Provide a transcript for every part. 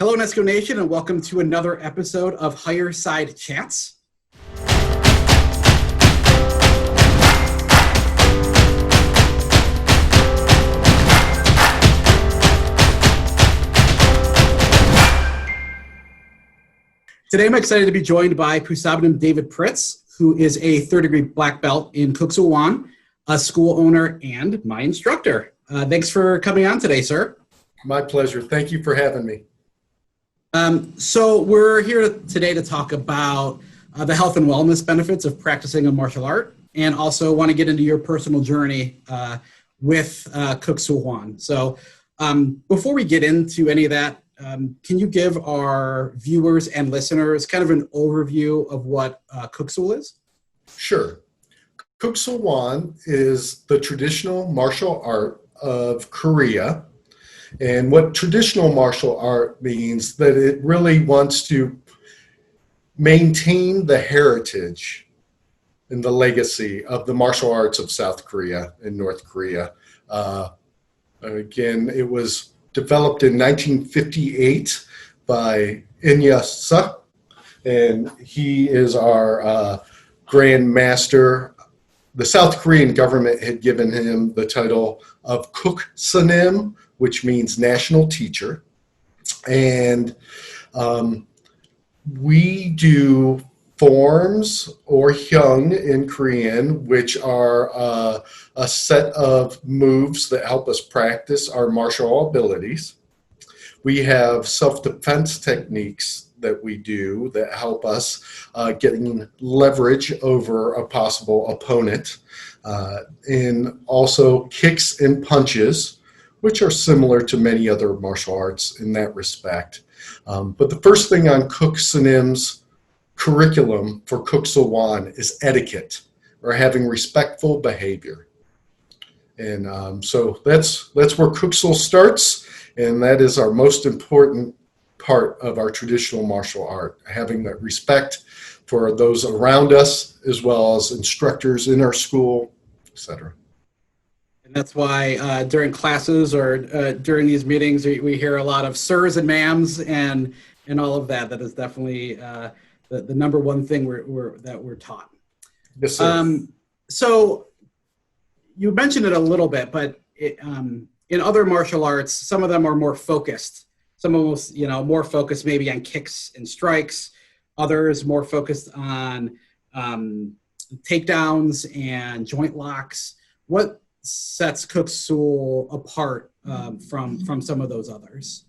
Hello, Nesco Nation, and welcome to another episode of Higher Side Chats. Today, I'm excited to be joined by Pusabnam David Pritts, who is a third-degree black belt in Kuk Sool Won, a school owner, and my instructor. Thanks for coming on today, sir. My pleasure. Thank you for having me. So we're here today to talk about the health and wellness benefits of practicing a martial art, and also want to get into your personal journey with Kuk Sool Won. So before we get into any of that, can you give our viewers and listeners kind of an overview of what Kuk Sool is? Sure. Kuk Sool Won is the traditional martial art of Korea. And what traditional martial art means, that it really wants to maintain the heritage and the legacy of the martial arts of South Korea and North Korea. Again, it was developed in 1958 by Inya, and he is our Grand Master. The South Korean government had given him the title of Kuk Sool, which means national teacher. And we do forms, or hyung in Korean, which are a set of moves that help us practice our martial abilities. We have self-defense techniques that we do that help us getting leverage over a possible opponent, and also kicks and punches, which are similar to many other martial arts in that respect. But the first thing on Kuk Sool's curriculum for Kuk Sool Won is etiquette, or having respectful behavior. And so that's where Kuk Sool starts, and that is our most important part of our traditional martial art, having that respect for those around us, as well as instructors in our school, etc. And that's why during classes or during these meetings, we hear a lot of sirs and ma'ams and all of that. That is definitely the number one thing we're taught. Yes, sir. So you mentioned it a little bit, but in other martial arts, some of them are more focused. Some of them, more focused maybe on kicks and strikes. Others more focused on takedowns and joint locks. What sets Kuk Sool apart from some of those others?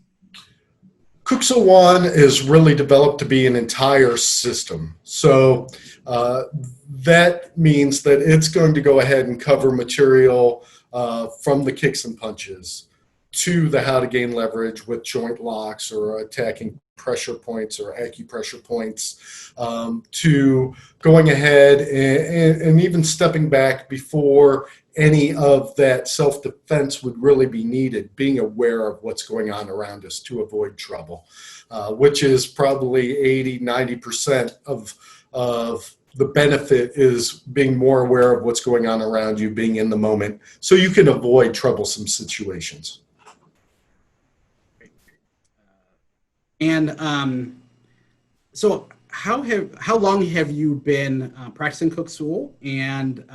Kuk Sool Won is really developed to be an entire system. So that means that it's going to go ahead and cover material from the kicks and punches to the how to gain leverage with joint locks or attacking pressure points or acupressure points, to going ahead and even stepping back before any of that self-defense would really be needed, being aware of what's going on around us to avoid trouble, which is probably 80-90% of the benefit, is being more aware of what's going on around you, being in the moment, so you can avoid troublesome situations. And so how long have you been practicing Kuk Sool, and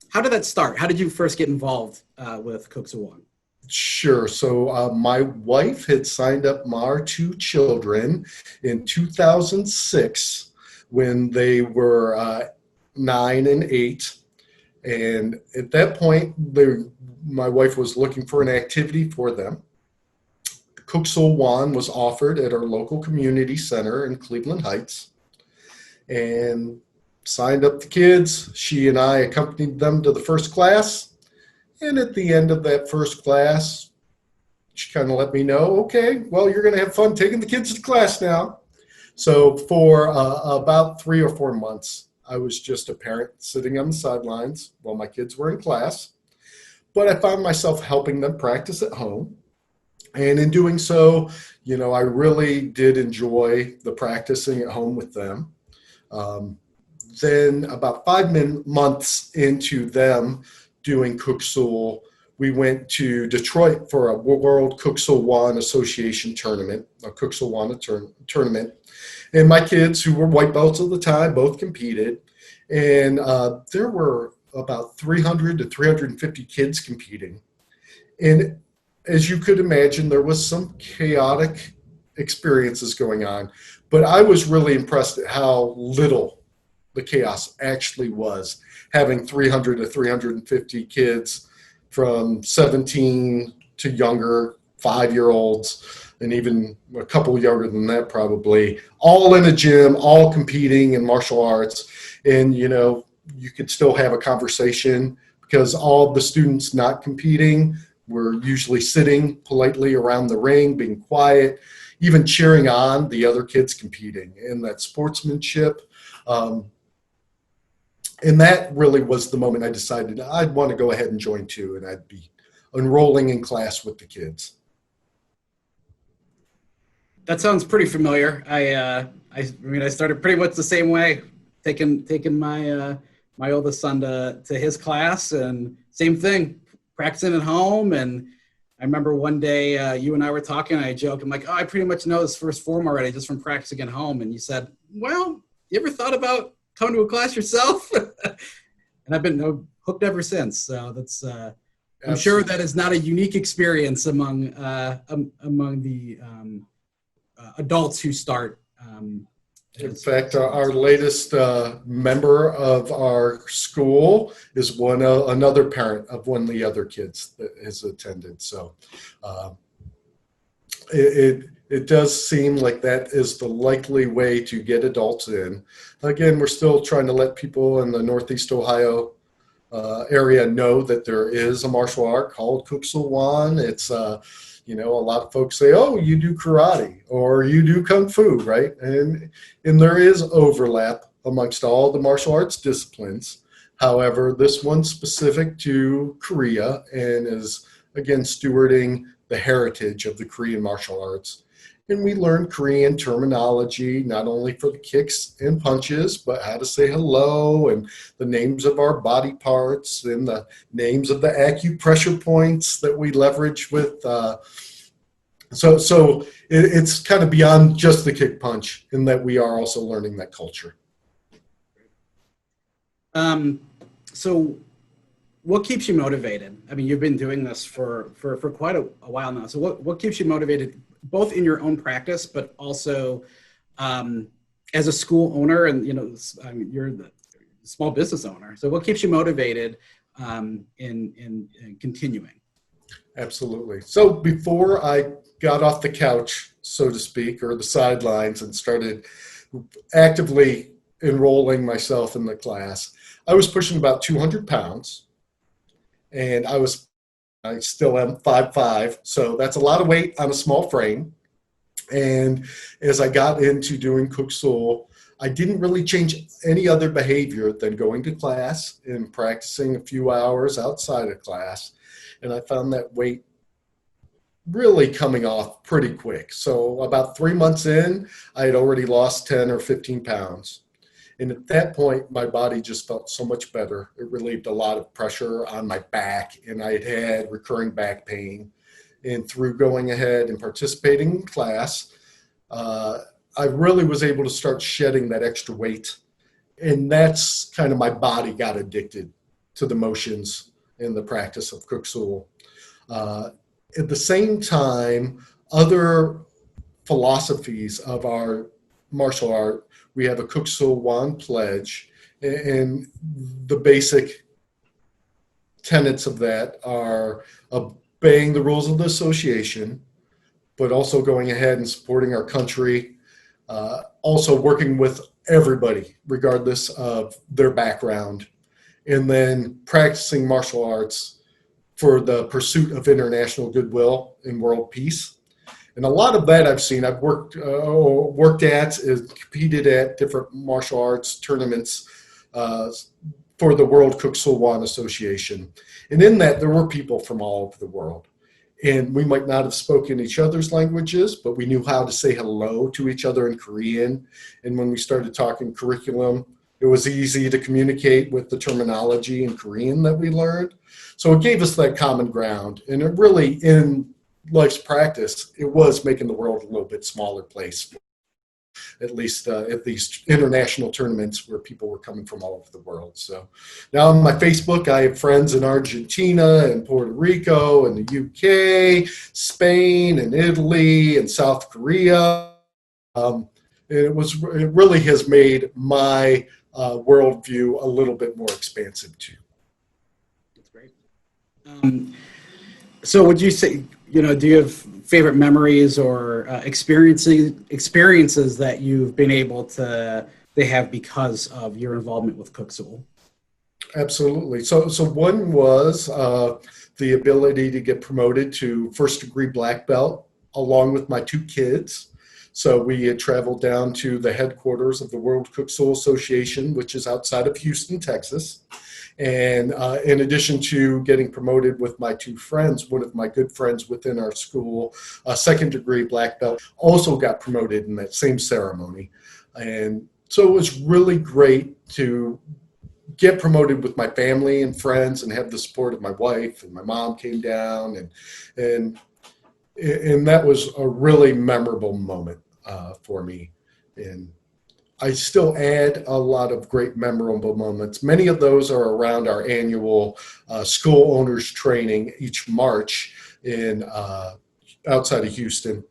how did that start? How did you first get involved with Kuk Sool Won? Sure. So my wife had signed up our two children in 2006 when they were 9 and 8. And at that point, my wife was looking for an activity for them. Kuk Sool Won was offered at our local community center in Cleveland Heights, and signed up the kids. She and I accompanied them to the first class. And at the end of that first class, she kind of let me know, okay, well, you're going to have fun taking the kids to class now. So for about 3 or 4 months, I was just a parent sitting on the sidelines while my kids were in class. But I found myself helping them practice at home. And in doing so, I really did enjoy the practicing at home with them. Then about 5 months into them doing Kuk Sool, we went to Detroit for a World Kuk Sool Won Association tournament, a Kuk Sool Won tournament. And my kids, who were white belts at the time, both competed. And there were about 300 to 350 kids competing. And as you could imagine, there was some chaotic experiences going on. But I was really impressed at how little the chaos actually was, having 300 to 350 kids from 17 to younger, 5-year-olds, and even a couple younger than that probably, all in a gym, all competing in martial arts. And, you know, you could still have a conversation because all of the students not competing were usually sitting politely around the ring, being quiet, even cheering on the other kids competing, and that sportsmanship. And that really was the moment I decided I'd want to go ahead and join too, and I'd be enrolling in class with the kids. That sounds pretty familiar. I mean, I started pretty much the same way, taking my my oldest son to his class, and same thing, practicing at home. And I remember one day you and I were talking, and I joked, I'm like, oh, I pretty much know this first form already just from practicing at home. And you said, well, you ever thought about coming to a class yourself? And I've been hooked ever since. So that's I'm sure that is not a unique experience among the adults who start. In fact, our latest member of our school is another parent of one of the other kids that has attended. So it does seem like that is the likely way to get adults in. Again, we're still trying to let people in the Northeast Ohio area know that there is a martial art called Kuk Sool Won. It's you know, a lot of folks say, oh, you do karate or you do kung fu, right? And there is overlap amongst all the martial arts disciplines. However, this one's specific to Korea and is, again, stewarding the heritage of the Korean martial arts. And we learn Korean terminology, not only for the kicks and punches, but how to say hello and the names of our body parts and the names of the acupressure points that we leverage with. So it's kind of beyond just the kick punch in that we are also learning that culture. So what keeps you motivated? I mean, you've been doing this for quite a while now. So what keeps you motivated, both in your own practice, but also as a school owner, and you know, I mean, you're the small business owner. So what keeps you motivated in continuing? Absolutely. So before I got off the couch, so to speak, or the sidelines, and started actively enrolling myself in the class, I was pushing about 200 pounds, and I still am 5'5", so that's a lot of weight on a small frame. And as I got into doing Kuk Sool, I didn't really change any other behavior than going to class and practicing a few hours outside of class. And I found that weight really coming off pretty quick. So about 3 months in, I had already lost 10 or 15 pounds. And at that point, my body just felt so much better. It relieved a lot of pressure on my back, and I had recurring back pain. And through going ahead and participating in class, I really was able to start shedding that extra weight. And that's kind of my body got addicted to the motions in the practice of Kuk Sool. At the same time, other philosophies of our martial art, we have a Kuk Sool Won pledge, and the basic tenets of that are obeying the rules of the association, but also going ahead and supporting our country, also working with everybody, regardless of their background, and then practicing martial arts for the pursuit of international goodwill and world peace. And a lot of that I've seen. I've worked at, competed at different martial arts tournaments for the World Kuk Sool Won Association. And in that, there were people from all over the world. And we might not have spoken each other's languages, but we knew how to say hello to each other in Korean. And when we started talking curriculum It was easy to communicate with the terminology in Korean that we learned. So it gave us that common ground. And it really, in life's practice, it was making the world a little bit smaller place, at least at these international tournaments where people were coming from all over the world. So now on my Facebook, I have friends in Argentina and Puerto Rico and the UK, Spain and Italy and South Korea. It really has made my worldview a little bit more expansive too. That's great. So would you say, do you have favorite memories or experiences that you've been able to have because of your involvement with Kuk Sool? Absolutely. So one was the ability to get promoted to first degree black belt along with my two kids. So we had traveled down to the headquarters of the World Kuk Sool Association, which is outside of Houston, Texas. And in addition to getting promoted with my two friends, one of my good friends within our school, a second degree black belt, also got promoted in that same ceremony. And so it was really great to get promoted with my family and friends and have the support of my wife, and my mom came down, and that was a really memorable moment for me. And I still add a lot of great memorable moments. Many of those are around our annual school owners training each March in outside of Houston.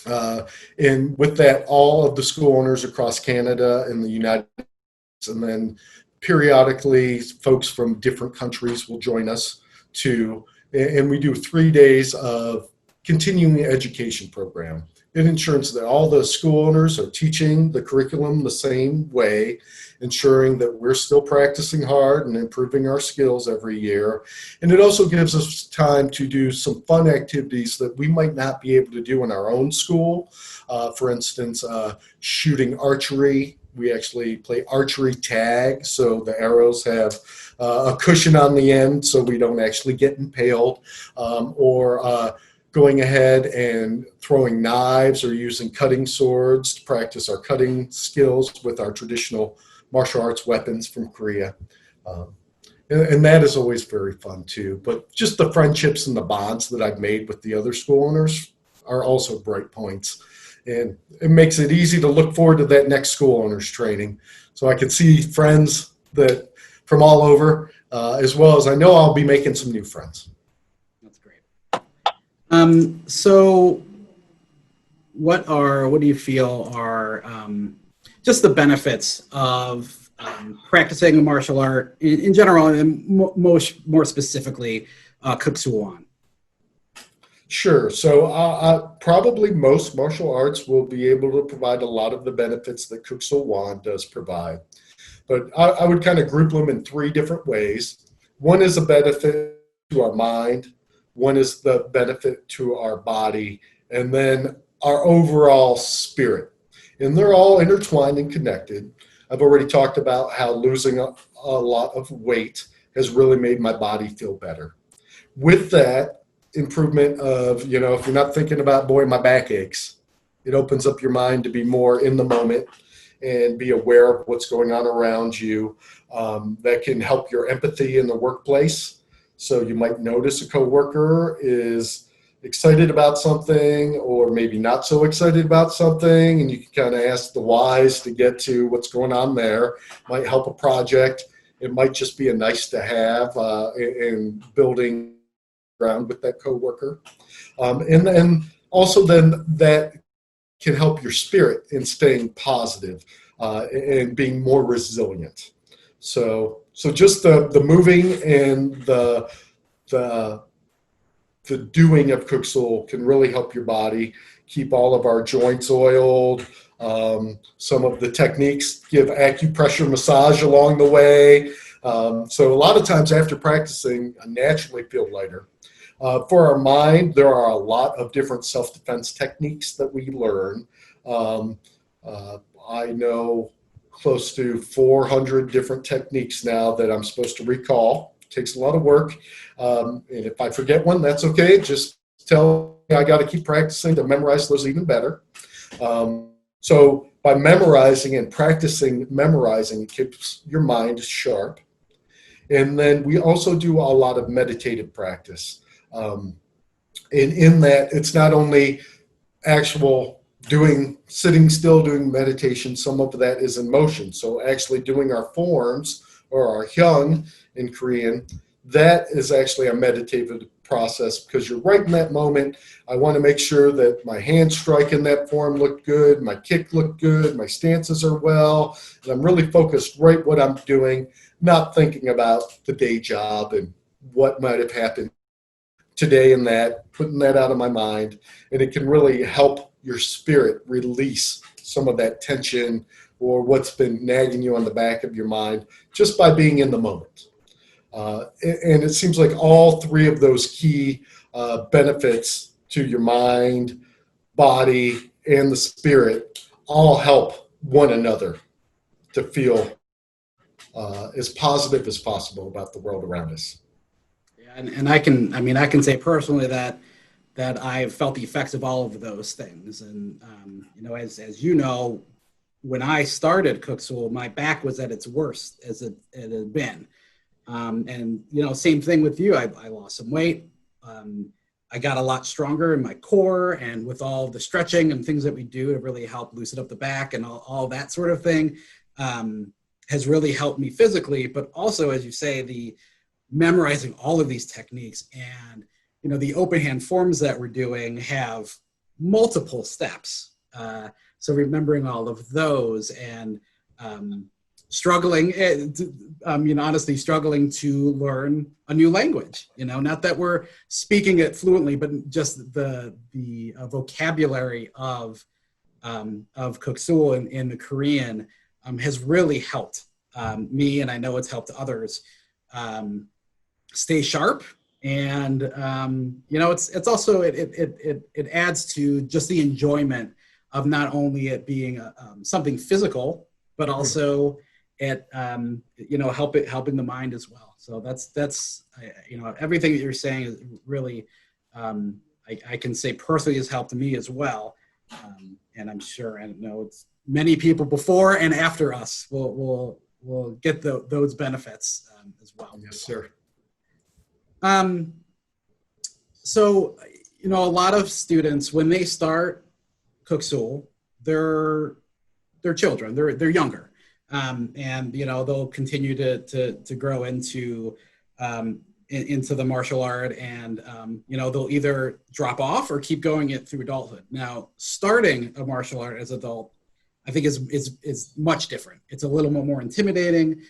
And with that, all of the school owners across Canada and the United States, and then periodically folks from different countries will join us too. And we do 3 days of continuing education program. It ensures that all the school owners are teaching the curriculum the same way, ensuring that we're still practicing hard and improving our skills every year. And it also gives us time to do some fun activities that we might not be able to do in our own school. For instance, shooting archery. We actually play archery tag, so the arrows have a cushion on the end so we don't actually get impaled, or going ahead and throwing knives or using cutting swords to practice our cutting skills with our traditional martial arts weapons from Korea. And that is always very fun too. But just the friendships and the bonds that I've made with the other school owners are also bright points. And it makes it easy to look forward to that next school owners training. So I can see friends that from all over, as well as I know I'll be making some new friends. That's great. So what do you feel are just the benefits of practicing a martial art in general, and more specifically, Kuk Sool Won? Sure. So probably most martial arts will be able to provide a lot of the benefits that Kuk Sool Won does provide. But I would kind of group them in 3 different ways. One is a benefit to our mind. One is the benefit to our body, and then our overall spirit. And they're all intertwined and connected. I've already talked about how losing a lot of weight has really made my body feel better. With that improvement of, if you're not thinking about, boy, my back aches, it opens up your mind to be more in the moment and be aware of what's going on around you. That can help your empathy in the workplace. So you might notice a coworker is excited about something or maybe not so excited about something, and you can kind of ask the whys to get to what's going on there. Might help a project. It might just be a nice to have in building ground with that coworker. And then also then that can help your spirit in staying positive and being more resilient. So just the moving and the doing of Kuk Sool can really help your body keep all of our joints oiled. Some of the techniques give acupressure massage along the way. So a lot of times after practicing, I naturally feel lighter. For our mind, there are a lot of different self-defense techniques that we learn. I know close to 400 different techniques now that I'm supposed to recall. It takes a lot of work. And if I forget one, that's okay. Just tell me I got to keep practicing to memorize those even better. So by memorizing and practicing memorizing, it keeps your mind sharp. And then we also do a lot of meditative practice. And in that, it's not only actual sitting still, doing meditation, some of that is in motion. So actually doing our forms or our hyung in Korean, that is actually a meditative process because you're right in that moment. I want to make sure that my hand strike in that form look good, my kick look good, my stances are well, and I'm really focused right what I'm doing, not thinking about the day job and what might have happened today and that, putting that out of my mind. And it can really help your spirit release some of that tension or what's been nagging you on the back of your mind just by being in the moment. And it seems like all three of those key benefits to your mind, body, and the spirit all help one another to feel as positive as possible about the world around us. Yeah, and I can say personally that I've felt the effects of all of those things. And as you know, when I started Kuk Sool, my back was at its worst as it had been. And same thing with you. I lost some weight. I got a lot stronger in my core, and with all the stretching and things that we do to really help loosen up the back and all that sort of thing, has really helped me physically. But also, as you say, the memorizing all of these techniques and the open hand forms that we're doing have multiple steps. So remembering all of those and struggling, honestly struggling to learn a new language. Not that we're speaking it fluently, but just the vocabulary of Kuk Sool in the Korean has really helped me, and I know it's helped others stay sharp. And it's also it adds to just the enjoyment of not only it being something physical, but also it helping the mind as well. So that's everything that you're saying is really I can say personally has helped me as well. And I'm sure, I know it's many people before and after us will get those benefits as well. Yes, sir. So, a lot of students, when they start Kuk Sool, they're children, they're younger. And, they'll continue to grow into the martial art, and, they'll either drop off or keep going it through adulthood. Now, starting a martial art as adult, I think is much different. It's a little more intimidating.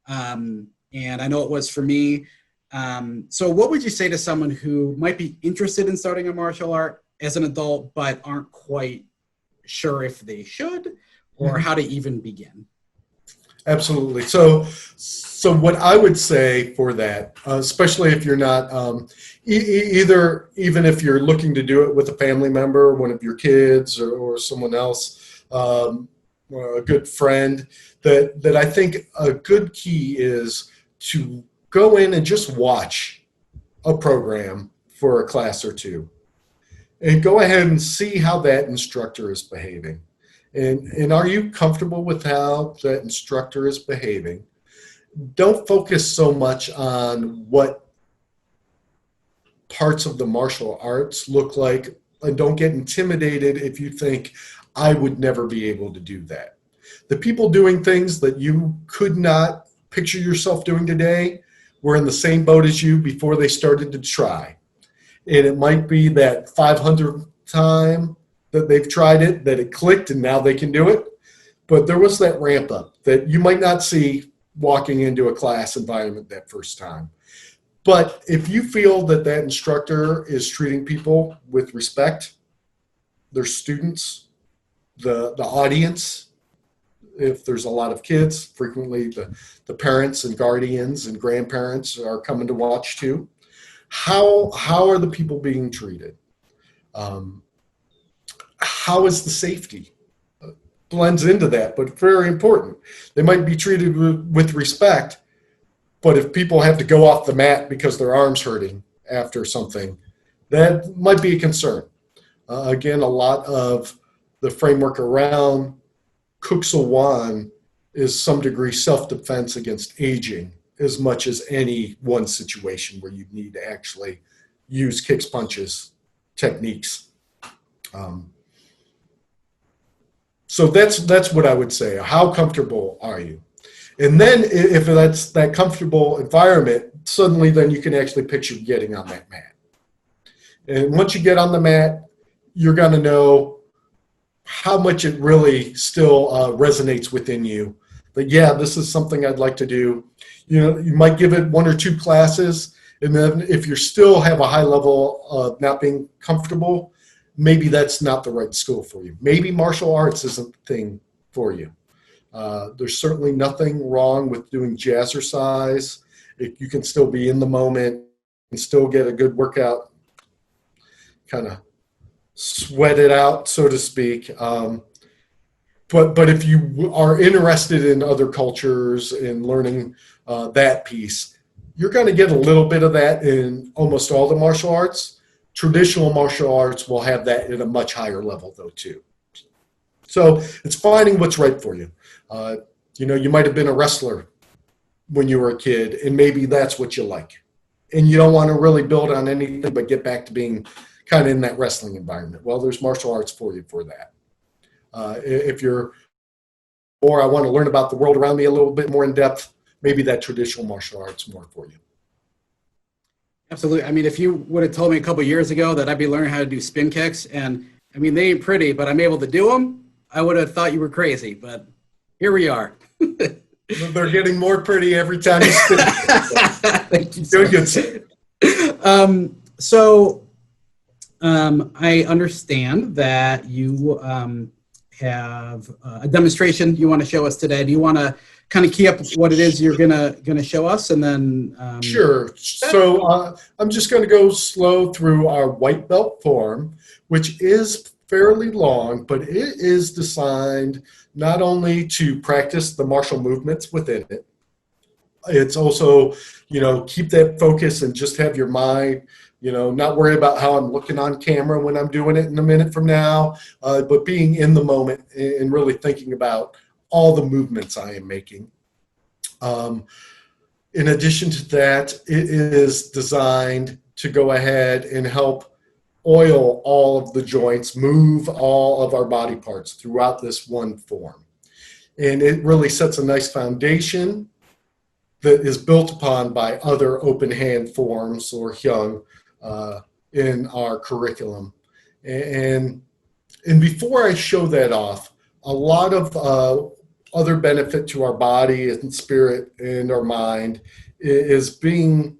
And I know it was for me. So what would you say to someone who might be interested in starting a martial art as an adult, but aren't quite sure if they should or how to even begin? Absolutely. So what I would say for that, especially if you're not even if you're looking to do it with a family member, one of your kids or someone else, or a good friend, that I think a good key is to go in and just watch a program for a class or two and go ahead and see how that instructor is behaving. And are you comfortable with how that instructor is behaving? Don't focus so much on what parts of the martial arts look like, and don't get intimidated if you think, I would never be able to do that. The people doing things that you could not picture yourself doing today were in the same boat as you before they started to try. And it might be that 500th time that they've tried it, that it clicked and now they can do it. But there was that ramp up that you might not see walking into a class environment that first time. But if you feel that that instructor is treating people with respect, their students, the audience, if there's a lot of kids, frequently the parents and guardians and grandparents are coming to watch too. How are the people being treated? How is the safety? Blends into that, but very important. They might be treated with respect, but if people have to go off the mat because their arm's hurting after something, that might be a concern. Again, a lot of the framework around Kuk Sool Won is some degree self-defense against aging as much as any one situation where you need to actually use kicks, punches, techniques. So that's what I would say. How comfortable are you? And then if that's that comfortable environment, suddenly then you can actually picture getting on that mat. And once you get on the mat, you're going to know how much it really still resonates within you. That, yeah, this is something I'd like to do. You know, you might give it 1 or 2 classes, and then if you still have a high level of not being comfortable, maybe that's not the right school for you. Maybe martial arts isn't the thing for you. There's certainly nothing wrong with doing jazzercise. You can still be in the moment and still get a good workout, kind of sweat it out, so to speak. But if you are interested in other cultures and learning that piece, you're going to get a little bit of that in almost all the martial arts. Traditional martial arts will have that at a much higher level, though, too. So it's finding what's right for you. You know, you might have been a wrestler when you were a kid, and maybe that's what you like. And you don't want to really build on anything but get back to being kind of in that wrestling environment. Well, there's martial arts for you for that. If you're, or I want to learn about the world around me a little bit more in depth, maybe that traditional martial arts more for you. Absolutely. I mean, if you would have told me a couple of years ago that I'd be learning how to do spin kicks, and I mean, they ain't pretty, but I'm able to do them, I would have thought you were crazy, but here we are. They're getting more pretty every time you spin. Thank you so much. I understand that you have a demonstration you want to show us today. Do you want to kind of key up what it is you're gonna show us, and then Sure. So I'm just going to go slow through our white belt form, which is fairly long, but it is designed not only to practice the martial movements within it. It's also, you know, keep that focus and just have your mind, you know, not worry about how I'm looking on camera when I'm doing it in a minute from now, but being in the moment and really thinking about all the movements I am making. In addition to that, it is designed to go ahead and help oil all of the joints, move all of our body parts throughout this one form. And it really sets a nice foundation that is built upon by other open hand forms or hyung in our curriculum. And before I show that off, a lot of other benefit to our body and spirit and our mind is being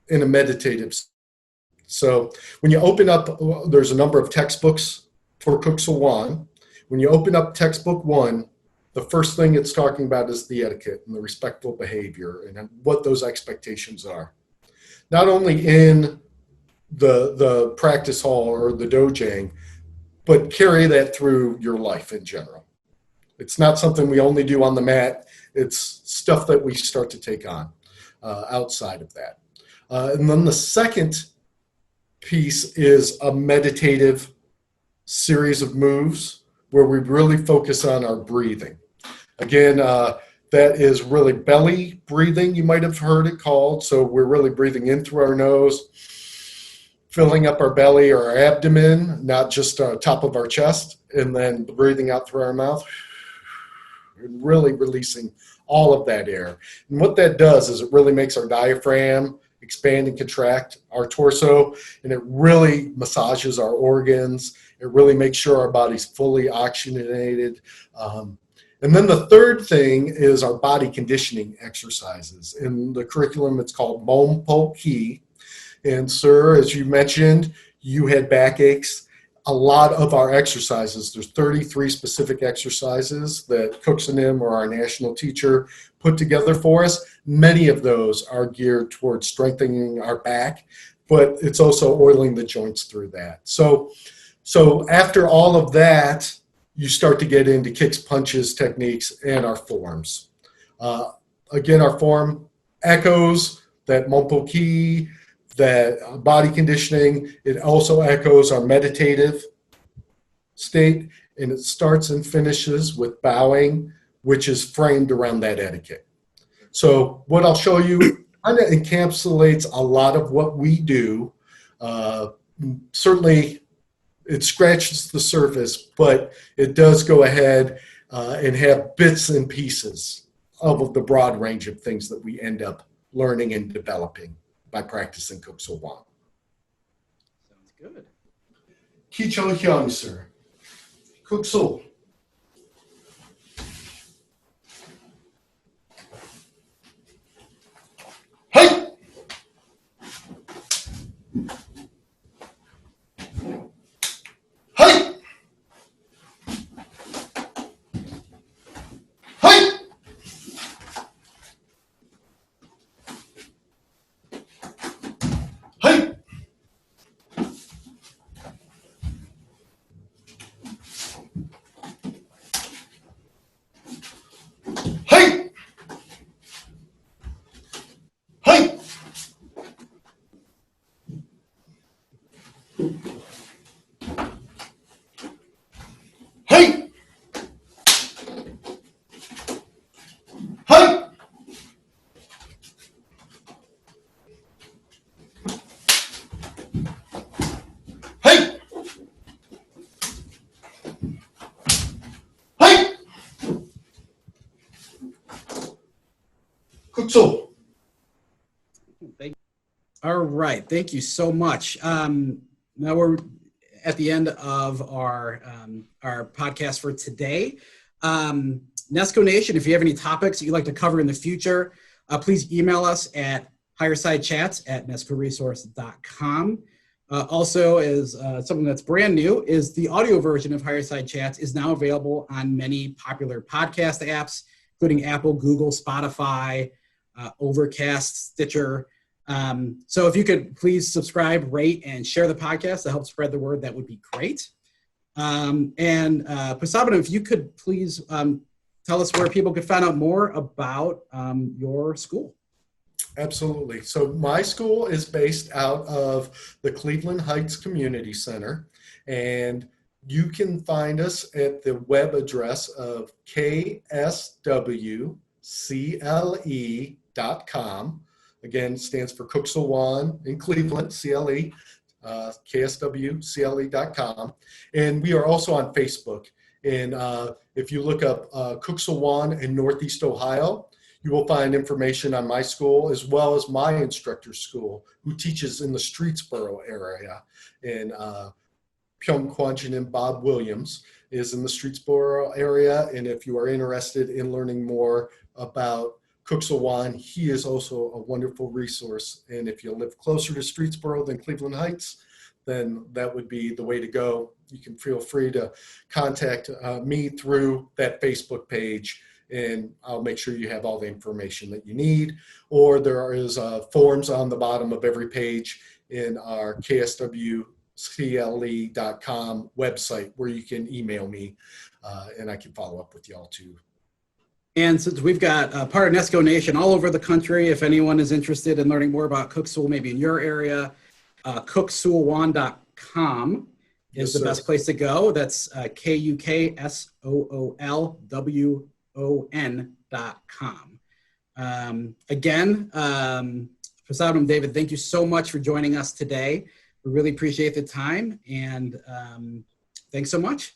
in a meditative state. So when you open up, there's a number of textbooks for Kuk Sool Won. When you open up textbook 1, the first thing it's talking about is the etiquette and the respectful behavior and what those expectations are. Not only in the practice hall or the dojang, but carry that through your life in general. It's not something we only do on the mat. It's stuff that we start to take on outside of that. And then the second piece is a meditative series of moves where we really focus on our breathing. Again, that is really belly breathing, you might have heard it called. So we're really breathing in through our nose, filling up our belly or our abdomen, not just top of our chest, and then breathing out through our mouth, and really releasing all of that air. And what that does is it really makes our diaphragm expand and contract our torso, and it really massages our organs. It really makes sure our body's fully oxygenated. And then the third thing is our body conditioning exercises. In the curriculum, it's called Mompo Ki. And sir, as you mentioned, you had backaches. A lot of our exercises, there's 33 specific exercises that Kuk Sool, or our national teacher, put together for us. Many of those are geared towards strengthening our back, but it's also oiling the joints through that. So after all of that, you start to get into kicks, punches, techniques, and our forms. Again, our form echoes that Mompo Ki, that body conditioning. It also echoes our meditative state, and it starts and finishes with bowing, which is framed around that etiquette. So what I'll show you kind of encapsulates a lot of what we do. Certainly, it scratches the surface, but it does go ahead and have bits and pieces of the broad range of things that we end up learning and developing by practicing Kuk Sool Won. Sounds good. Ki Cho Hyung, sir. Kuk Sool. Hey! Hey! Hey! Hey! Hey! Hey! Hey! Hey! Hey! Hey! Kuk Sool. All right, thank you so much. Now we're at the end of our podcast for today. Nesco Nation, if you have any topics that you'd like to cover in the future, please email us at highersidechats@nescoresource.com. Also, as something that's brand new, is the audio version of Higherside Chats is now available on many popular podcast apps, including Apple, Google, Spotify, Overcast, Stitcher. So if you could please subscribe, rate, and share the podcast to help spread the word, that would be great. Prasabana, if you could please tell us where people could find out more about your school. Absolutely. So my school is based out of the Cleveland Heights Community Center, and you can find us at the web address of kswcle.com. Again, stands for Kuk Sool Won in Cleveland, CLE, kswcle.com. And we are also on Facebook. And if you look up Kuk Sool Won in Northeast Ohio, you will find information on my school as well as my instructor's school, who teaches in the Streetsboro area. And Pyong Kwanjin and Bob Williams is in the Streetsboro area. And if you are interested in learning more about Kuk Sool Won, he is also a wonderful resource. And if you live closer to Streetsboro than Cleveland Heights, then that would be the way to go. You can feel free to contact me through that Facebook page, and I'll make sure you have all the information that you need. Or there is forms on the bottom of every page in our kswcle.com website where you can email me, and I can follow up with y'all too. And since we've got part of Nesco Nation all over the country, if anyone is interested in learning more about Kuk Sool, maybe in your area, kuksoolwon.com is the best place to go. That's KUKSOOLWON.com. Again, Prasad and David, thank you so much for joining us today. We really appreciate the time, and thanks so much.